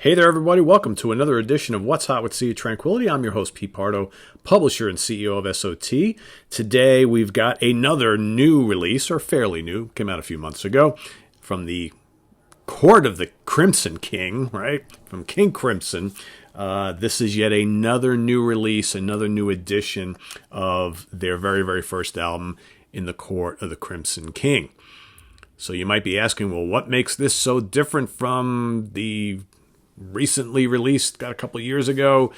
Hey there, everybody. Welcome to another edition of What's Hot with Sea of Tranquility. I'm your host, Pete Pardo, publisher and CEO of SOT. Today, we've got another new release, or fairly new, came out a few months ago, from the Court of the Crimson King, right? From King Crimson. This is yet another new release, another new edition of their very, very first album, In the Court of the Crimson King. So you might be asking, well, what makes this so different from the recently released, got a couple of years ago,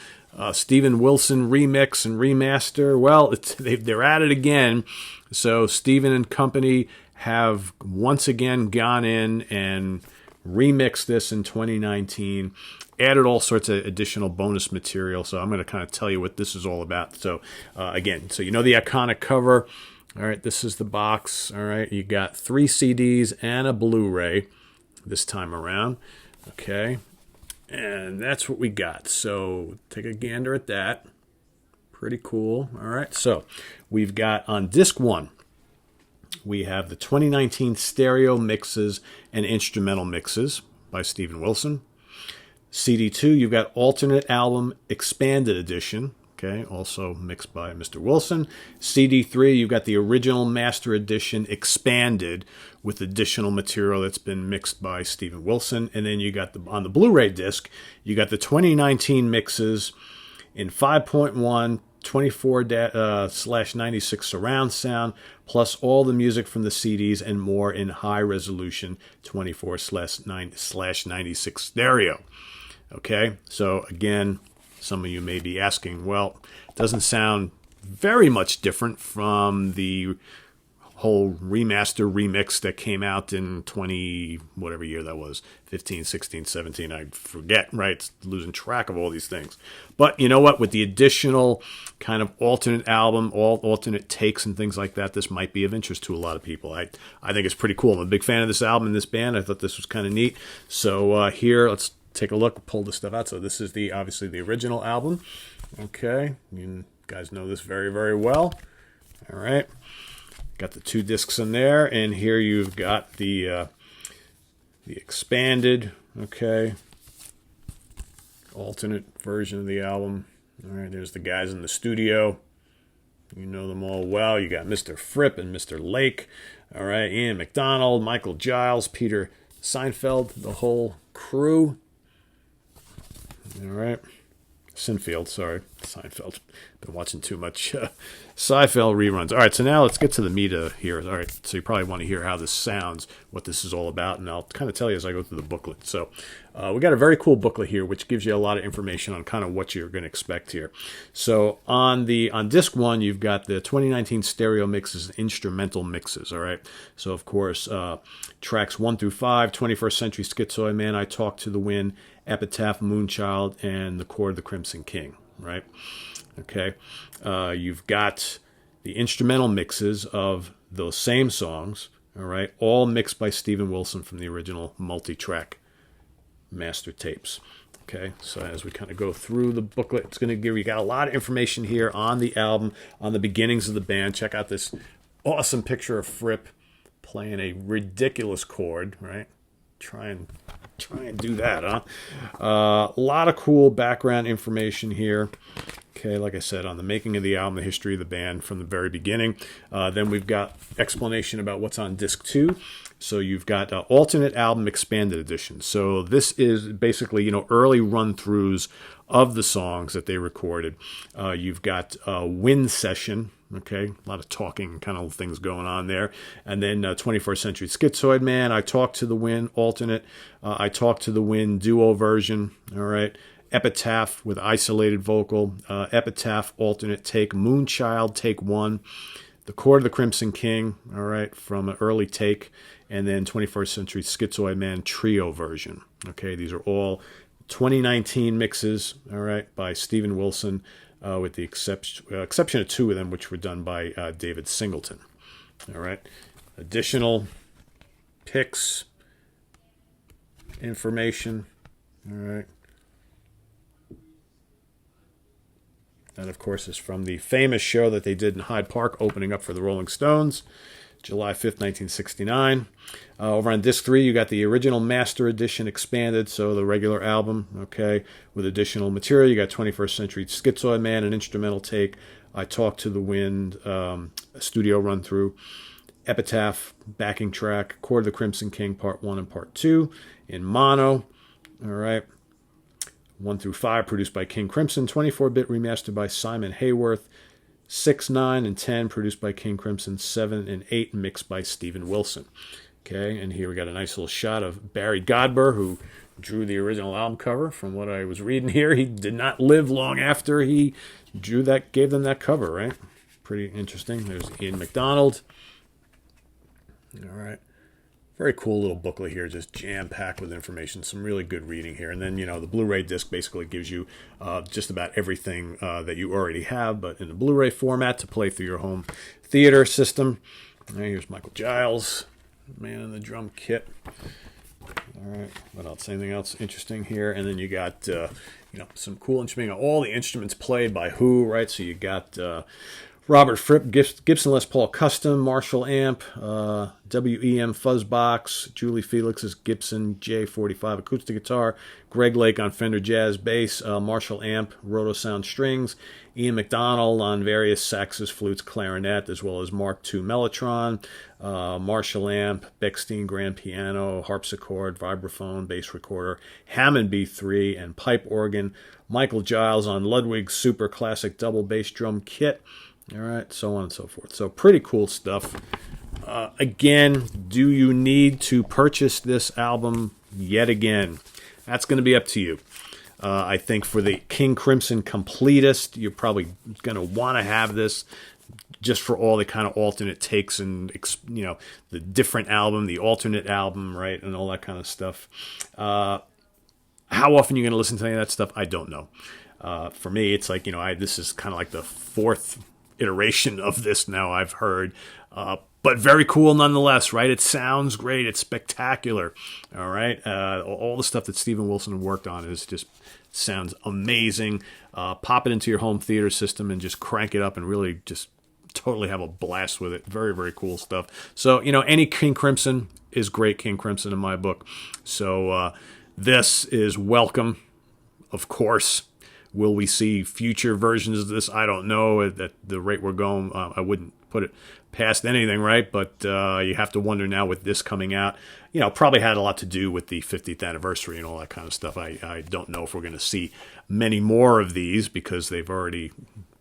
Steven Wilson remix and remaster? Well, they're at it again. So Steven and company have once again gone in and remixed this in 2019, added all sorts of additional bonus material. So I'm going to kind of tell you what this is all about. So again, so you know the iconic cover. All right, this is the box. All right, you got 3 CDs and a Blu-ray this time around. Okay. And that's what we got. So take a gander at that. Pretty cool. All right. So we've got on disc 1, we have the 2019 stereo mixes and instrumental mixes by Steven Wilson. CD 2, you've got alternate album expanded edition. Okay, also mixed by Mr. Wilson. CD 3, you've got the original master edition expanded with additional material that's been mixed by Steven Wilson. And then you got on the Blu-ray disc, you got the 2019 mixes in 5.1, 24/96 surround sound, plus all the music from the CDs and more in high resolution 24/96 stereo. Okay, so again, some of you may be asking, well, it doesn't sound very much different from the whole remaster remix that came out in 20, whatever year that was, 15, 16, 17, I forget, right? It's losing track of all these things. But you know what? With the additional kind of alternate album, all alternate takes and things like that, this might be of interest to a lot of people. I think it's pretty cool. I'm a big fan of this album and this band. I thought this was kind of neat. So here, let's take a look, pull this stuff out. So this is obviously the original album. Okay, you guys know this very, very well. All right, got the 2 discs in there, and here you've got the expanded, okay, alternate version of the album. All right, there's the guys in the studio. You know them all well. You got Mr. Fripp and Mr. Lake. All right, Ian McDonald, Michael Giles, Peter Seinfeld, the whole crew. All right. Seinfeld, sorry. Seinfeld. Been watching too much Seinfeld reruns. All right, so now let's get to the meat here. All right, so you probably want to hear how this sounds, what this is all about, and I'll kind of tell you as I go through the booklet. So we got a very cool booklet here, which gives you a lot of information on kind of what you're going to expect here. So on disc 1, you've got the 2019 stereo mixes and instrumental mixes, all right? So, of course, tracks 1 through 5, 21st Century Schizoid Man, I Talk to the Wind, Epitaph, Moonchild, and The Court of the Crimson King, right? Okay. You've got the instrumental mixes of those same songs, all right, all mixed by Steven Wilson from the original multi-track master tapes. Okay, so as we kind of go through the booklet, it's going to give you got a lot of information here on the album, on the beginnings of the band. Check out this awesome picture of Fripp playing a ridiculous chord, right? Try and do that, huh? A lot of cool background information here. Okay, like I said, on the making of the album, the history of the band from the very beginning. Then we've got explanation about what's on disc 2. So you've got alternate album expanded edition. So this is basically, early run-throughs of the songs that they recorded. You've got Wind Session. Okay, a lot of talking kind of things going on there. And then 21st Century Schizoid Man, I Talk to the Wind, alternate. I Talk to the Wind, duo version. All right. Epitaph with isolated vocal. Epitaph, alternate take. Moonchild, take 1. The Court of the Crimson King, all right, from an early take. And then 21st Century Schizoid Man, trio version. Okay, these are all 2019 mixes, all right, by Steven Wilson. With the exception of 2 of them, which were done by David Singleton. All right. Additional Pics information. All right. That, of course, is from the famous show that they did in Hyde Park, opening up for the Rolling Stones. July 5th, 1969. Over on disc 3, you got the original master edition expanded, so the regular album, okay, with additional material. You got 21st Century Schizoid Man, an instrumental take, I Talk to the Wind, a studio run through, Epitaph, backing track, Court of the Crimson King, Part 1 and Part 2, in mono, all right. 1 through 5 produced by King Crimson, 24-bit remastered by Simon Hayworth, 6, 9, and 10 produced by King Crimson, 7 and 8 mixed by Steven Wilson. Okay, and here we got a nice little shot of Barry Godber, who drew the original album cover. From what I was reading here, he did not live long after he gave them that cover, right? Pretty interesting. There's Ian McDonald. All right. Very cool little booklet here, just jam-packed with information. Some really good reading here. And then, the Blu-ray disc basically gives you just about everything that you already have, but in the Blu-ray format to play through your home theater system. All right, here's Michael Giles, man in the drum kit. All right, what else? Anything else interesting here? And then you got, some cool instruments. All the instruments played by who, right? So you got Robert Fripp, Gibson Les Paul Custom, Marshall Amp, WEM Fuzzbox, Julie Felix's Gibson J45 acoustic guitar, Greg Lake on Fender Jazz bass, Marshall Amp, Roto Sound strings, Ian McDonald on various saxes, flutes, clarinet, as well as Mark II Mellotron, Marshall Amp, Bechstein Grand Piano, harpsichord, vibraphone, bass recorder, Hammond B3, and pipe organ. Michael Giles on Ludwig's Super Classic double bass drum kit. All right, so on and so forth. So pretty cool stuff. Again, do you need to purchase this album yet again? That's going to be up to you. I think for the King Crimson completist, you're probably going to want to have this just for all the kind of alternate takes and, the different album, the alternate album, right, and all that kind of stuff. How often you're going to listen to any of that stuff, I don't know. For me, it's like, this is kind of like the fourth iteration of this now I've heard, but very cool nonetheless, right? It sounds great. It's spectacular. All right. All the stuff that Steven Wilson worked on is just sounds amazing. Pop it into your home theater system and just crank it up and really just totally have a blast with it. Very, very cool stuff. So, any King Crimson is great King Crimson in my book. So this is welcome, of course. Will we see future versions of this? I don't know. At the rate we're going, I wouldn't put it past anything, right? But you have to wonder now with this coming out, probably had a lot to do with the 50th anniversary and all that kind of stuff. I don't know if we're going to see many more of these because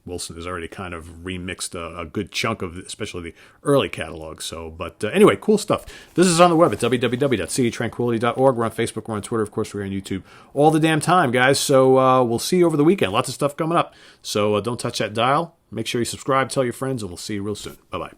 Wilson has already kind of remixed a good chunk of, especially the early catalog. So, but anyway, cool stuff. This is on the web at www.cetranquility.org. We're on Facebook. We're on Twitter. Of course, we're on YouTube all the damn time, guys. So we'll see you over the weekend. Lots of stuff coming up. So don't touch that dial. Make sure you subscribe, tell your friends, and we'll see you real soon. Bye-bye.